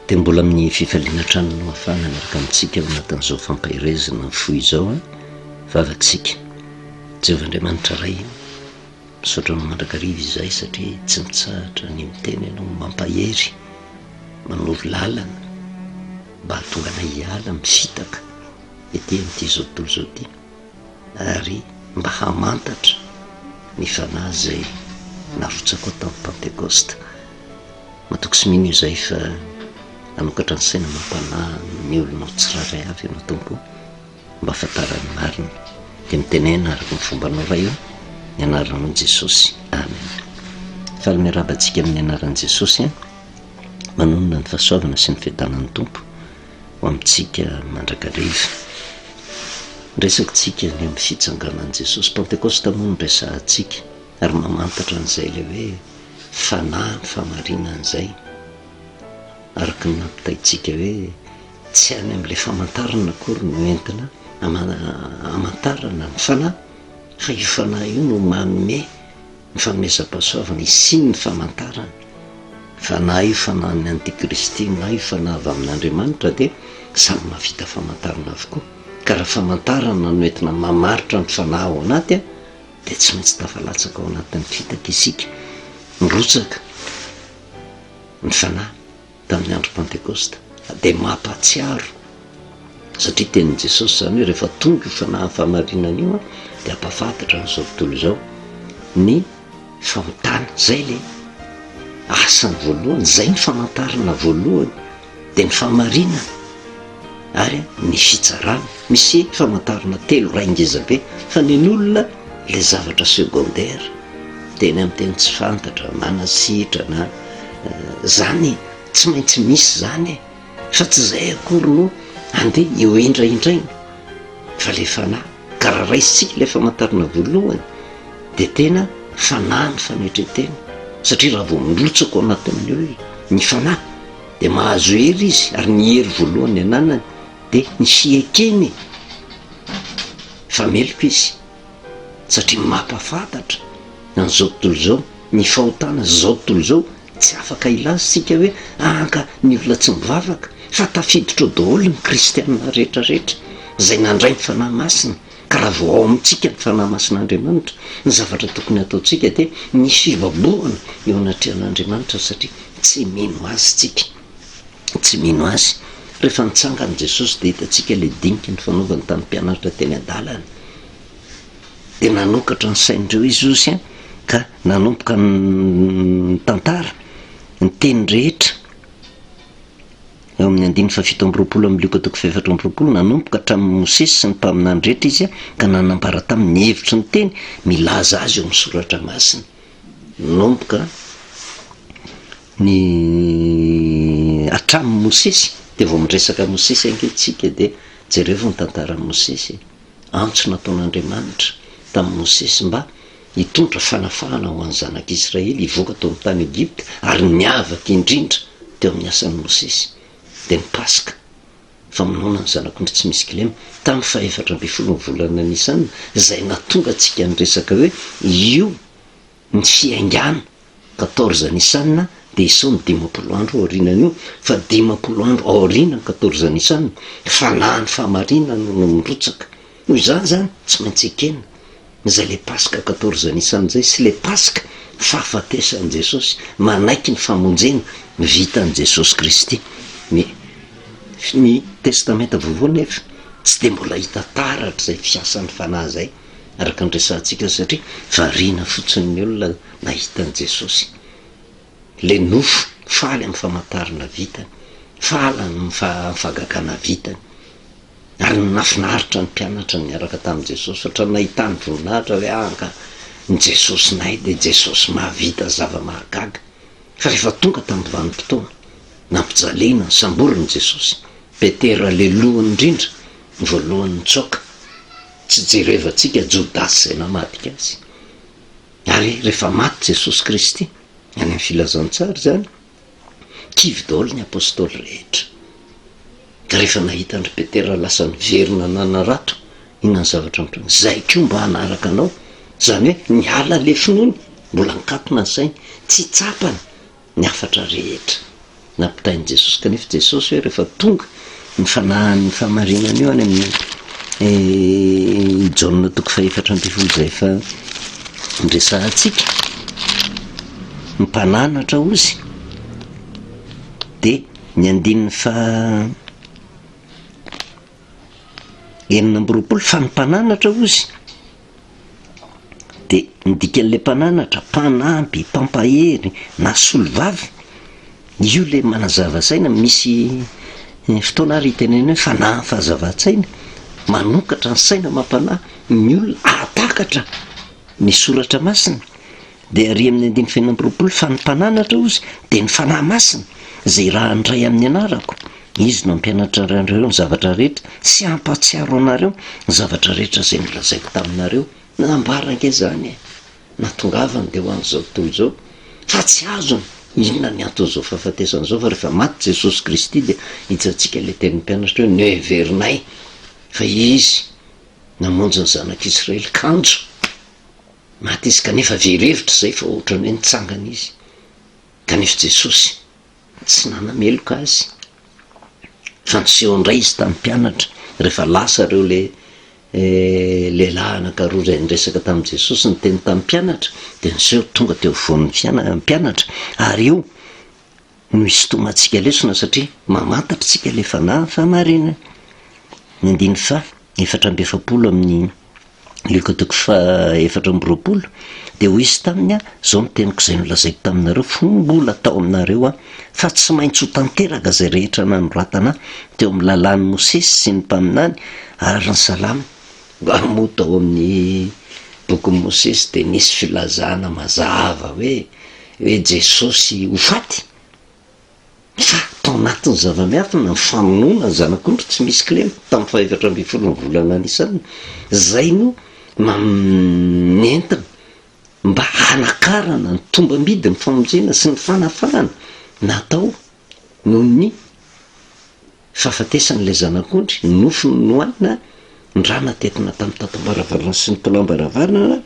dia mbola amin'ny fifaliana trano no hafana miaraka amintsika anatin'izao fampahirezana ny foy izao a vavatsika Jehovandriamanitra ray misaotra no mandrakariva izay satria tsy mitsahatra ny miteny ianao mampahery manoro lalana mba hahatonga anay hiala mifitaka ety amin'ity zao tontolo zao ty ary mba hamantatra ny fanahy izay narotsako tamin'ny Pentecoste. Matoky sy mino izay fa nanokatra ny saina mampanahy ny olona tsiraray avy ianao tompo mba ahafantarany marina dia mitenena araka ny fombanao ray io ny anaranao Jesosy. Amen. Faly miarabantsika amin'ny anaran'i Jesosy manonona ny fahasoavana sy ny fiadanan'ny tompo ho amintsika mandrakariva. Resakintsika ny amin'ny fitsanganan'i Jesosy. Pentecoste moa no resahantsika ary mamantatra an'izay le hoe fanahy ny famarinan'izay araka ny nampitaitsika hoe tsy any amin'ilay famantarana akory no entina amantarana ny fanahy fa io fanahy io no manome ny fanomezam-pahasoavana isiny ny famantarana. Fanahy io fanahyn'ny antikristy na io fanahy avy amin'Andriamanitra dia samy mahavita famantarana avokoa. Ka raha famantarana no entina mamaritra ny fanahy ao anaty dia tsy maintsy tafalatsaka ao anatin'ny fitaka isika. Nirotsaka ny fanahy tamin'ny andro Pentecoste dia mampahatsiaro satria tenin'i Jesosy zany hoe rehefa tonga io fanahy famarinana io dia ampahafantatra n'izao tontolo izao ny fahotana. Zay le asany voalohany, zay ny famantarana voalohany dia ny famarinana ary ny fitsarana. Misy famantarana telo ray ngezabe fa nen'olona le zavatra secondaire teny amin'ny teny tsy fantatra manasitra na zany tsy maintsy misy zany fa tsy zay akory no andeha eo indraindrainy fa le fanahy ka raha raisitsika le famantarana voalohany dia tena fanahy ny fanetretena satria raha vao mirotsaka ao anatin'ny olona ny fanahy dia mahazo hery izy ary ny hery voalohany ananany dia ny fiekeny fa meloko izy satria mampafantatra an'izao tontolo izao ny fahotana zao tontolo izao tsy afaka ilazitsika hoe anka ny olona tsy mivavaka fa tafiditra ao daholo ny kristianina rehetrarehetra izay nandray ny fanahy masina. Ka raha vao ao amintsika ny fanahy masin'Andriamanitra ny zavatra tokony ataontsika dia ny fibaboana eo anatrehan'Andriamanitra satria tsy mino azy tsika, tsy mino azy. Rehefa nitsangana Jesosy dia hitantsika le dinika ny fanaovany tamin'ny mpianatra teny an-dalana dia nanokatra ny saindreo izy osy ka nanomboka ny tantara ny teny rehetra eo amin'ny 5:7 amin'ny loko toko 7 nanomboka hatramin'ny Mosesy sy ny mpaminany rehetra izy ka nanambara tamin'ny hevitry ny teny milaza azy eo amin'ny soratra masina. Nanomboka ny hatramin'ny Mosesy dia vao miresaka Mosesy ankehitrika dia jereo ny tantaran'i Mosesy antso nataon'Andriamanitra tamin'ny Mosesy mba hitondra fanafahana ho an'ny zanak'Israely hivoaka tao amin'ny tany Egypta ary niavaka indrindra teo amin'ny asan'ny Mosesy dia ny Pasika famonoana ny zanak'ondry tsy misy kilema tamin'ny 14 volana Nisana izay natonga antsika niresaka hoe io ny fiaingana 14 Nisana dia isao ny 20 andro aorinan'io fa 20 andro aoriana 14 Nisana fanahy ny fahamarinana no mirotsaka. Noho izany zany tsy maintsy ekena izay le Pasika 14 Nisana izay sy le Pasika fahafatesan'i Jesosy manaiky ny famonjena vitan'i Jesosy Kristy. Ny testamenta voalohany nefa tsy dia mbola hita taratra izay fiasan'ny fanahy izay araka ny resantsika satria variana fotsiny ny olona nahitan'i Jesosy. Le nofo faly amin'ny famantarana vitany, faly amin'ny fagakana vitany ary nafinaritra ny mpianatra niaraka tamin'i Jesosy satria nahitany voninahitra hoe anka ny Jesosy nay dia Jesosy mahavita zava-mahagaga. Fa rehefa tonga tamin'ny vanim-potoana nampijaliana ny samboriny Jesosy, Petera le lohany indrindra ny voalohany tsoka tsy jerevantsika Jodasy izay namadika azy. Ary rehefa maty Jesosy Kristy any amin'ny filazantsara zany kivy daholo ny apôstôly rehetra. Ka rehefa nahita andry Petera lasa niverina nanarato inona ny zavatra mitrany zay koa mba hanaraka anao zany hoe niala le finoany mbola nikatona ny sainy tsy tsapany ny afatra rehetra nampitainy jesosy kanefa jesosy hoe rehefa tonga ny fanahany fahamarinana io any amin'ny Jaona toko 4:12 zay fa ndresahantsika mimpananatra ozy de ny andininy fa 19 fa mimpananatra ozy de midikan'le mpananatra mpanampy mpampahery na solovavy io le manazava-tsaina misy fotoana ary iteneny hoe fanahy fahazava-tsaina manokatra ny saina mampanahy ny olona atakatra ny soratra masina de ary amin'ny 19 fa ny mpananatra ozy de ny fanahy masina zay raha ndray amin'ny anarako izy no ampianatra anareo ny zavatra rehetra sy ampatsiaro anareo ny zavatra rehetra zay nolazaiko taminareo nambaranke zany natongavany de ho an'izao tontolo zao fa tsy azony inona ny antony zao fahafatesan'izao fa rehefa maty Jesosy Kristy de hitsantsika le teny mpianatra hoe neverinay fa izy namonjy ny zanak'Israely kanjo maty izy kanefa verevitra zay fa ohatrany hoe nitsangana izy kanefa Jesosy tsy nanameloka azy fa niseho indray izy tamin'ny mpianatra rehefa lasa reo le lehilahy anankaroa zay niresaka tamin'i Jesosy ny teny tamin'ny mpianatra de niseho tonga teo voan'ny mpianatra ary io no isotomantsika lesona satria mamantatra tsika le fanahy fahamarinana ny 4:20 amin'ny Luka toko 4:20 de ho izy taminy zao ny teniko zay nolazaiko taminareo fombola tao aminareo fa tsy maintsy ho tanteraka zay rehetra nanoratana teo amin'ny lalàn'ny Mosesy sy ny mpaminany ary ny salama mba moa tao amin'ny bokin'ny Mosesy de nisy filazana mazava hoe Jesosy ho faty fa tao anatin'ny zava-miafina ny famonoana ny zanak'ondry tsy misy klema tamin'ny 4:20 volana anisany zay no nentina mba hanakarana ny tombambidy ny famonjena sy ny fanafahana natao noho ny fahafatesan'le zanak'ondry nofony nohanina ndrana tetina tamin'ny tatam-baravarana sy ny tolam-baravarana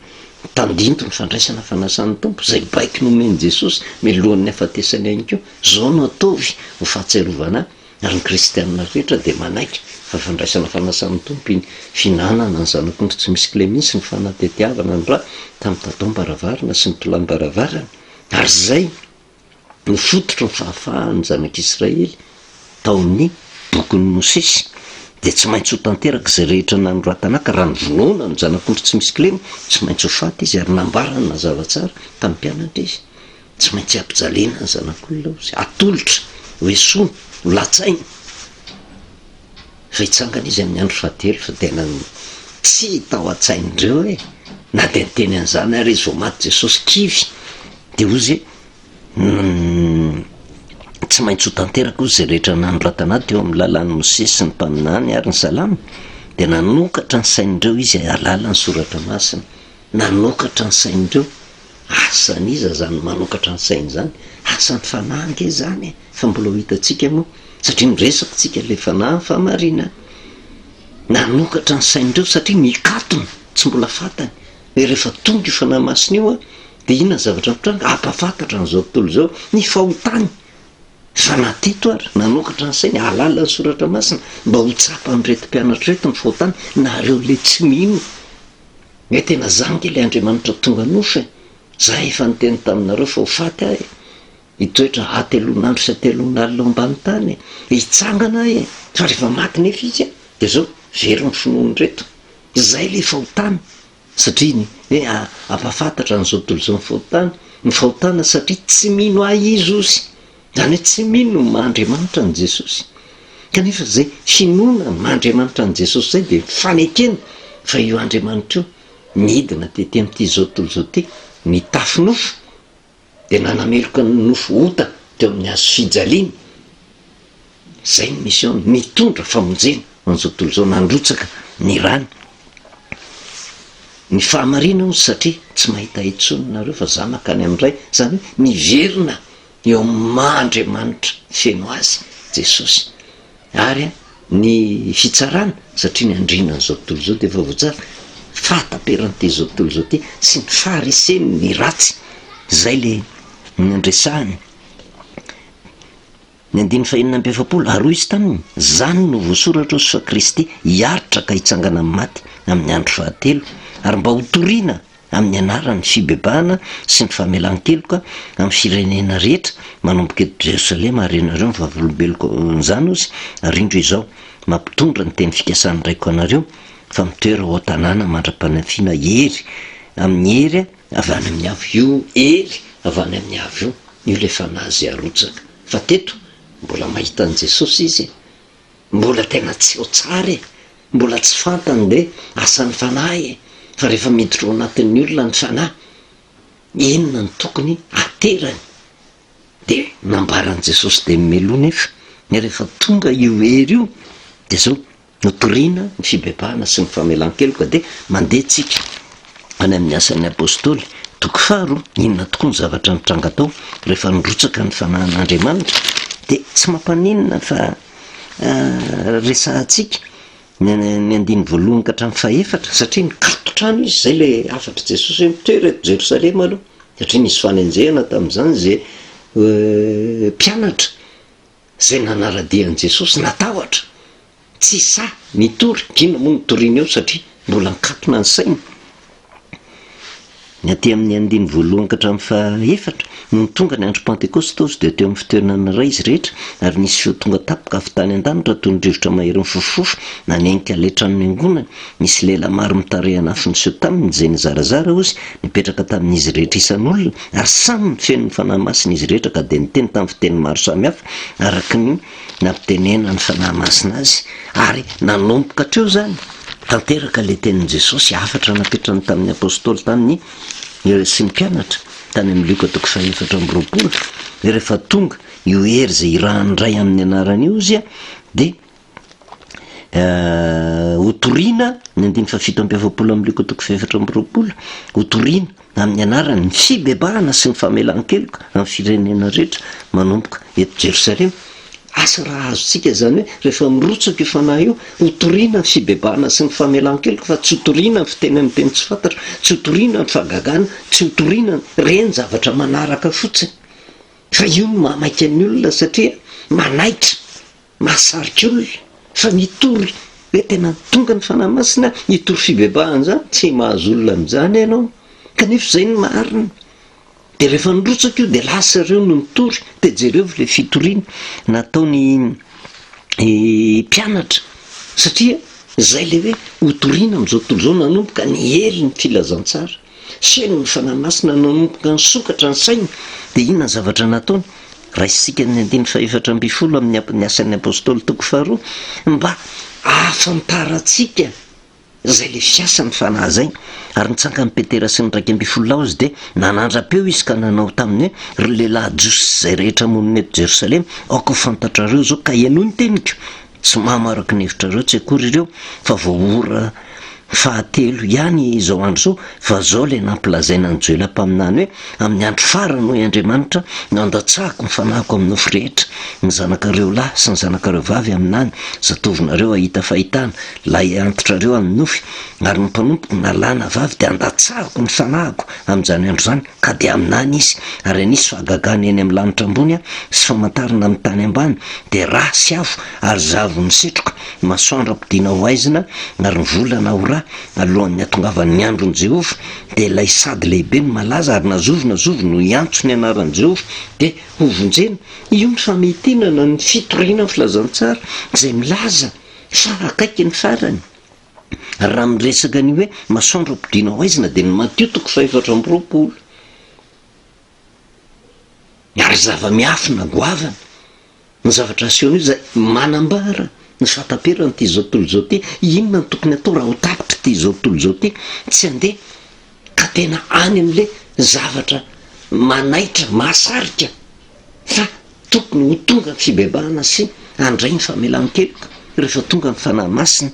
tandinto ny fandraisana fanasan'ny tompo zay baiky nomeny Jesosy milohan'ny hafatesany ihany koa zao no ataovy ho fahatsiarovana ary ny kristianina rehetra de manaiky fa fandraisana fanasan'ny tompo iny finanana ny zanak'ondry tsy misy klemisy ny fanatetiavana ny raha tamin'ny tatam-baravarana sy ny tolam-baravarana ary zay ny fototro ny fahafahan'ny zanak'Israely tao amin'ny bokin'ny Mosesy de tsy maintsy ho tanteraka zay rehetra nanoratana ka raha ny vonoana ny zanak'ondry tsy misy klema tsy maintsy ho faty izy ary nambarana mazava tsara tamin'ny mpianatra izy tsy maintsy ampijaliana ny zanak'olona ozy atolotra hoesoa ho latsaina fa hitsangana izy amin'ny andro fahatelo fa tena tsy tao an-tsain'ireo na de nyteny an'izany ary izy vao maty Jesosy kivy de ozy tsy maintsy ho tanteraka ozy zay rehetra nanoratana teo amin'ny lalàn'ny Mosesy sy ny mpaminany ary ny salama de nanokatra ny sain'ireo izy alala ny soratra masina nanokatra ny sain'ireo asan'iza zany manokatra ny sainy zany asan'ny fanahange zany fa mbola ho hitantsika moa satria miresaka tsika le fanahy fahamarinana nanokatra ny sain'ireo satria mikatona tsy mbola fatany hoe rehefa tonga io fanahy masina io de inona zavatra mitranga ampafantatra n'izao tontolo zao ny fahotany fa nateto ary nanokatra ny sainy alala ny soratra masina mba ho tsapa am'reto mpianatra reto ny fahotany nareo le tsy mino hoe tena zangy le Andriamanitra tonga nofy za efa nyteny taminareo fa ho faty ahy hitoetra atelonandro sy atelonalina ambany tany hitsangana fa rehefa maty nefa izy de zao very ny finoany reto zay le fahotany satria ny hoe ampafantatra n'izao tontolo zao ny fahotana satria tsy mino ahy izy ozy zany hoe tsy mino Andriamanitra ny Jesosy kanefa zay finoana Andriamanitra ny Jesosy zay de fanekena fa io Andriamanitra io midina tety amin'ity zao tontolo zao ty ny tafinofo de nanameloka ny nofo ota teo amin'ny hazo fijaliana zay ny mission mitondra famonjena an'izao tontolo zao nandrotsaka ny rany ny fahamarina ozy satria tsy mahita itsony nareo fa za makany amin'ray zany hoe miverina eo Andriamanitra feno azy Jesosy ary ny fitsarana satria ny andrina n'izao tontolo zao de efa voatsara fataperan'ity zao tontolo zao ty sy ny fahareseny ny ratsy zay le nandresahany ny 15 aroa izy taminy zany no voasoratra sy fa Kristy hiaritra ka hitsangana amin'ny maty amin'ny andro fahatelo ary mba hotoriana amin'ny anarany fibebahana sy ny famelan-keloka amin'ny firenena rehetra manomboka eto Jerosalema ary ianareo ny vavolombeloko zany ozy ary indro izao mampitondra ny teny fikasany raiko anareo fa mitoera ao tanàna mandra-panafiana hery amin'ny hery avy any amin'ny avy io hery avy any amin'ny avy io le fanazy arotsaka fa teto mbola mahita an' Jesosy izy mbola tena tsy ho tsara mbola tsy fantany de asan'ny fanahy fa rehefa miditra ao anatin'ny olona ny fanahy inona ny tokony aterany de nambaran' Jesosy de melona efa rehefa tonga io hery io de zao notoriana ny fibebahana sy ny famelan-keloka de mandeha tsika any amin'ny asan'ny apôstôly toko faharoa inona tokoa ny zavatra mitranga tao rehefa nirotsaka ny fanahin'Andriamanitra de tsy mampaninona fa resahantsika ny andiny voalohany ka hatramin'ny fahaefatra satria nikatotrano izy zay le afatra Jesosy hoe mitoera eto Jerosalema aloha satria nisy fanenjehana tamin'izany zay mpianatra zay nanaradian'i Jesosy natahotra tsy sa mitory kina moa nitoriana eo satria mbola nikatona ny saina ny aty amin'ny andiny voalohany ka hatramin'ny fahaefatra no tonga ny andro Pentekosty de teo amin'ny fitoerana ray izy rehetra ary nisy feo tonga tapoka avy tany an-danitra toy ny rivotra mahery mifofofofo nanenika letrany miangonana misy lehilahy maro mitarehana afiny seho taminy zay nizarazara ozy nipetraka tamin'izy rehetra isan'olona ary samy ny feno ny fanahy masina izy rehetra ka de niteny tamin'ny fiteny maro samihafa araka ny nampitenena ny fanahy masina azy ary nanomboka hatreo zany tanteraka le tenin'i Jesosy afatra napetrany tamin'ny apôstôly tamin'ny sy ny mpianatra tany amin'ny Luka toko fahaefatra amby roapolo rehefa tonga io hery zay irahandray amin'ny anarany io izy de hotoriana ny 15 amin'ny Luka toko fahaefatra amby roapolo hotoriana amin'ny anarany ny fibebahana sy ny famelan-keloka amin'ny firenena rehetra manomboka eto Jerosalema asa raha azontsika zany hoe rehefa mirotsaka io fanahy io hotoriana ny fibebahana sy ny famelan-keloka fa tsy hotoriana ny fitenen'ny teny tsy fantatra tsy hotoriana ny fahagagana tsy hotoriana reny zavatra manaraka fotsiny fa io no mahamaika ny olona satria manaitra mahasarika olona fa mitory hoe tena tonga ny fanahy masina hitory fibebahana zany tsy mahazo olona amin'izany ianao kanefa zay ny marina de rehefa nirotsaka io de lasa ireo no mitory de jereo le fitoriana nataony mpianatra satria zay le hoe hotoriana amin'izao tontolo zao nanomboka ny hery ny filazantsara seno ny fanahy masina nanomboka ny sokatra ny saina de inona ny zavatra nataony raisitsika ny 15 amin'ny asan'ny apôstôly toko faharoa mba ahafantarantsika zay le fiasa ny fanahy zay ary nitsanga ny Petera sy ny 12 izy de nanandra-peo izy ka nanao taminy hoe ry lehilahy jiosy zay rehetra monina eto Jerosalema aoko fantatrareo zao ka ianao ny teniko tsy mahamaraky ny hevitrareo tsy akory ireo fa voaora fahatelo ihany izao andro zao fa zao le nampilazaina ny joelam-paminany hoe amin'ny andro farany hoy Andriamanitra nandatsahako ny fanahiko amin'ny nofo rehetra ny zanakareo lahy sy ny zanakareo vavy aminany zatovinareo ahita fahitana lay antitrareo amin'ny nofy ary ny mpanompoka nalana vavy de andatsahako ny fanahiko amin'izany andro zany ka de aminany izy ary anisy fahagagana eny amin'ny lanitra ambony sy famantarana amin'ny tany ambany de raha sy avo ary zavo misetroka masoandro ampidiana ho aizina ary ny volana ho ra alohan'ny atongavan'ny andron'i Jehova de lay sady lehibe ny malaza ary nazovina no iantso ny anaran'i Jehova de hovonjena io ny fametinana ny fitoriana ny filazantsara zay milaza fa akaiky ny farany raha miresaka ny hoe masoandro ampidiana ho aizina de ny Matio toko 7:20 ary zava-miafina goavana ny zavatra aseho zay manambara ny fataperany ty zao tontolo zao ty inona ny tokony atao raha ho tapitra ty zao tontolo zao ty tsy andeha ka tena any am'le zavatra manaitra mahasarika fa tokony ho tonga ny fibebahana sy andray ny famelan-keloka rehefa tonga ny fanahy masina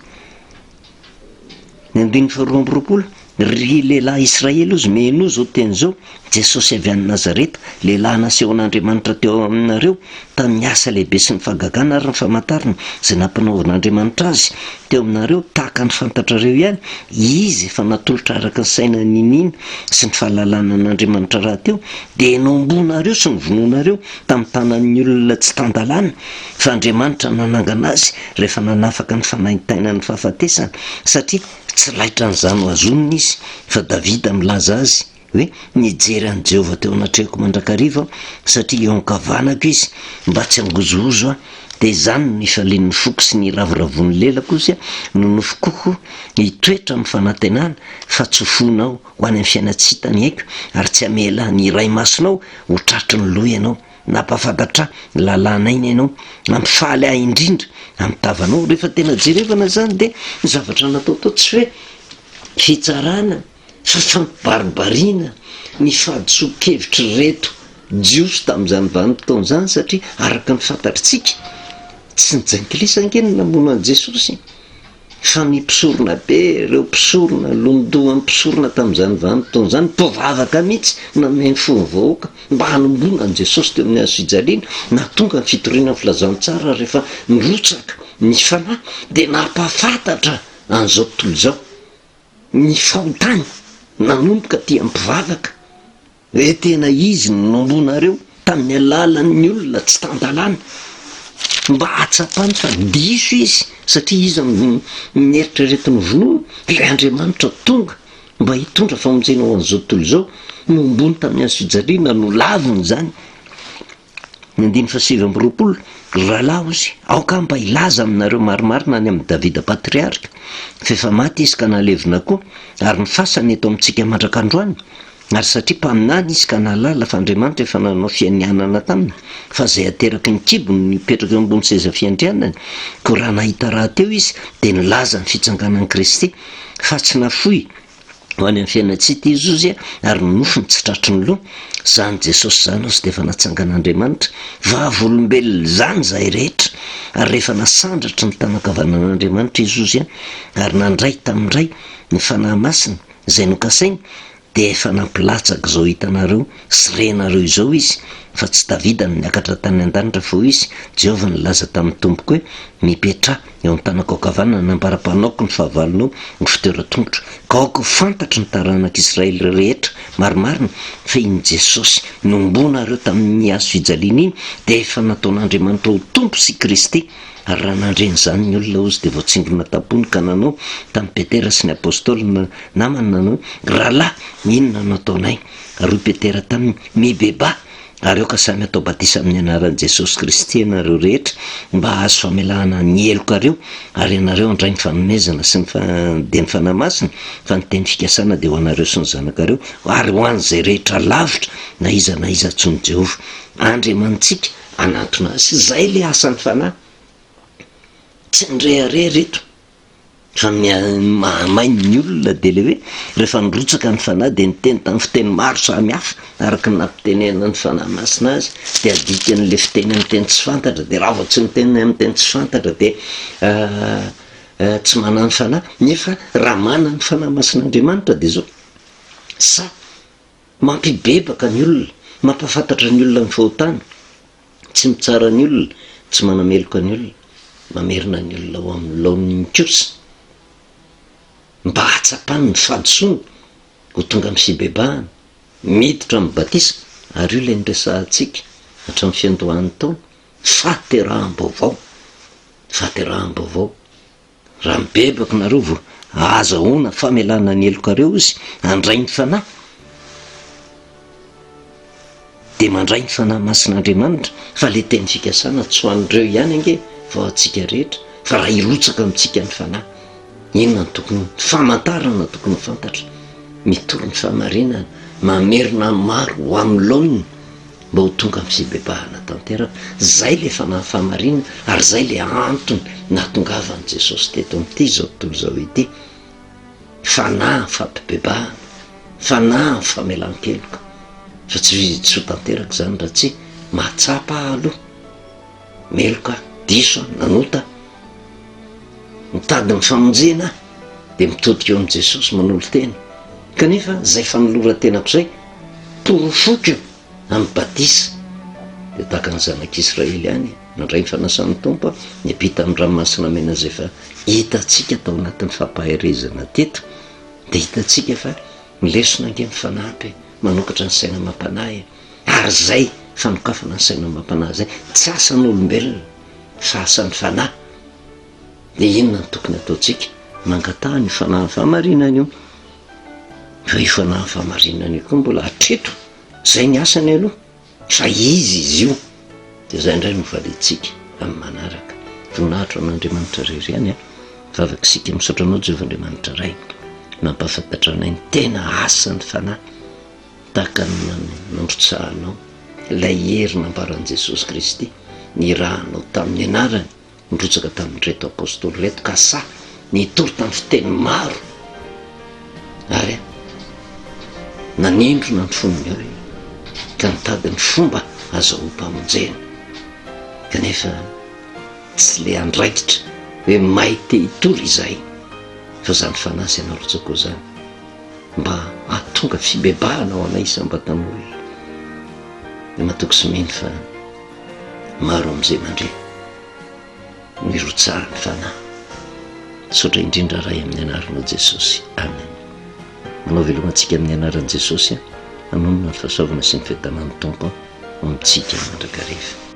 ny 12 ry lehilahy Israely ozy meno zao teny zao Jesosy avy any Nazareta lehilahy nasehon'Andriamanitra teo aminareo tamin'ny asa lehibe sy ny fahagagana ary ny famantarana izay nampanaovan'Andriamanitra azy teo aminareo tahaka ny fantatrareo ihany izy efa natolotra araka ny saina ninina sy ny fahalalana an'Andriamanitra raha teo dia nombonareo sy ny vonoanareo tamin'ny tanan'ny olona tsy tandalana fa Andriamanitra nanangana azy rehefa nanafaka ny fanahintaina ny fahafatesana satria tsy laitra n'izany ho azonina izy fa Davida milaza azy hoe nijery an'i Jehovah teo anatrehako mandrakariva satria eo ankavanako izy mba tsy hangozozo dia izany no nifalian'ny foko sy ny ravoravoan'ny lelako izy no nofokoko hitoetra amin'ny fanantenana fa tsofonao ho any amin'ny fiaina-tsy hitany haiko ary tsy hamela ny iray masonao ho tratry ny loha ianao nampafantatra lalànainy ianao mampifaly ahy indrindra amitavanao rehefa tena jerevana zany dia ny zavatra natao tao tsy hoe fitsarana fa fampibaribariana ny fahadisokevitra reto jiosy tamin'izany vanim-potoana izany satria araka ny fantatritsika tsy nijainkilisy ankeny namono an'i Jesosy fa mipisorona be ireo mpisorona londohan'ny mpisorona tamin'izany vanim-potoana izany mpovavaka mihitsy nameny fovahoaka mba hanombona an'i Jesosy teo amin'ny hazo fijaliana natonga ny fitoriana ny filazantsara rehefa nirotsaka ny fanahy dia nampafantatra an'izao tontolo izao ny fahotany nanomboka tia mpivavaka hoe tena izy nombonareo tamin'ny alalan'ny olona tsy tandalana mba hatsapany fa diso izy satria izy mieritrretin'ny vonoana ilay Andriamanitra tonga mba hitondra famonjena ho an'izao tontolo izao nombony tamin'ny hazo fijaliana no laviny zany. Ny 9:7 rahalahy ozy aoka mba ilaza aminareo marimarina ny amin'ny Davida patriarika fa efa maty izy ka nalevina koa ary ny fasany eto amintsika mandrakandroany ary satria mpaminany izy ka nalala fa Andriamanitra efa nanao fianianana taminy fa izay ateraky ny kibony nipetraka eo ambony seza fiandrianany ko raha nahita raha teo izy dia nilaza ny fitsanganan'i Kristy fa tsy nafoy ho any amin'ny fiaina-tsy izy ozy ary nofony tsy tratry ny loha zany Jesosy zany ozy dia efa natsangan'Andriamanitra vavolombelona zany zahay rehetra ary rehefa nasandratra ny tanakavanan'Andriamanitra izy ozy ary nandray tamin'ndray ny fanahy masina izay nokasainy dia efa nampilatsaka izao hitanareo sy renareo izao izy fa tsy Davida no niakatra tany an-danitra fô izy Jehovah nilaza tamin'ny tompoko hoe mipetraha eo amin'ny tanako ankavanana nampara-panaoko ny fahavalonao ny fitoeran-tongotra ka aoko fantatry ny taranak'Israely rehetra marimarina fa iny Jesosy nombonareo tamin'ny hazo fijaliana iny dia efa nataon'Andriamanitra ho tompo sy Kristy ary raha nandreny zany ny olona ozy dia voatsingona tapony ka nanao tamin'ny Petera sy ny apôstôly namany nanao rahalahy inona nataonay ary Petera tamin'ny mibeba ary eo ka samy atao batisa amin'ny anaran'i Jesosy Kristy ianareo rehetra mba azo famelahana ny elokareo ary ianareo andray ny fanomezana sy dia ny fanahy masina fa ny teny fikasana dia ho anareo sy ny zanakareo ary ho an'izay rehetra lavitra na iza tsony Jehovah Andriamantsika anatona azy izay le asan'ny fanahy tsy nirehare reto fa mahainy ny olona dia le hoe rehefa nirotsaka ny fanahy dia niteny tamin'ny fiteny maro samihafa araka ny nampitenena ny fanahy masina azy dia adika n'le fiteny amin'ny teny tsy fantatra dia raha vao tsy miteny amin'ny teny tsy fantatra dia tsy manany fanahy nefa raha mana ny fanahy masin'Andriamanitra dia zao sa mampibebaka ny olona mampafantatra ny olona ny fahotany tsy mitsara ny olona tsy manameloka ny olona mamerina ny olona ho amin'ny laon'ny kosa mba hatsapany ny fahadisoana ho tonga amin'ny fibebahana miditra amin'ny batisa ary io ilay niresahantsika hatramin'ny fiandohan'ny taona fahateraham-baovao raha mibebaka nareo vo azahoana famelana ny elokareo izy andray ny fanahy dia mandray ny fanahy masin'Andriamanitra fa le teny fikasana tsy ho an'ireo ihany ange fa atsika rehetra fa raha irotsaka amintsika ny fanahy inona ny tokony famantarana tokony fantatra mitory ny fahamarinana mamerina maro ho amin'ny laoniny mba ho tonga amin'ny fibebahana tanteraka zay le fanahy fahamarinana ary zay le antony nahatongavan'i Jesosy teto amin'ity zao tontolo izao ity fanahy fampibebahana fanahy famelan-keloka fa tsy ho tanteraka zany raha tsy mahatsapa aloha meloka diso nanota mitady ny famonjena dia mitodika eo amin'i Jesosy manolo tena kanefa zay fanoloran-tenako zay torofoka amin'ny batisa de tahaka ny zanak'israely ihany nandray ny fanasan'ny tompo nyapita amin'ny ranomasina mena zay fa hitatsika tao anatin'ny fampaherezana teto de hitatsika fa milesona ange ny fanampy manokatra ny saina mampanahy ary zay fanokafana ny saina mampanahy zay tsy asan'olombelona fa asan'ny fanahy de inona ny tokony ataotsika mangatahany io fanahy fahamarinana io fa io fanahy fahamarinana io koa mbola hatreto zay ny asany aloha fa izy io de zay indray no valintsika amin'ny manaraka voninahitro an'Andriamanitra rery ihany fa afaka isika misaotra anao Jehovandriamanitra ray nampahafantatra anay ny tena asan'ny fanahy tahaka ny nandrotsahanao ilay hery nambaran'i Jesosy Kristy nirahanao tamin'ny anarany nidrotsaka tamin'reto apôstôly reto ka sa nitory tamin'ny fiteny maro ary nanindrona ny fonony ao ka nitady ny fomba azahoam-pamonjena kanefa tsy le andraikitra hoe may te hitory izay fa zany fanahy sy anao rotsako zany mba ahatonga fibebahana ao anay isam-batan'olona de mahatoky sy mino fa maro am'izay mandre mirotsahany fanahy saotra indrindra ray amin'ny anaranao Jesosy amen. Manao velomantsika amin'ny anaran'i Jesosy anonona ny fahasoavana sy ny fitanan'ny tompo amintsika mandrakariva.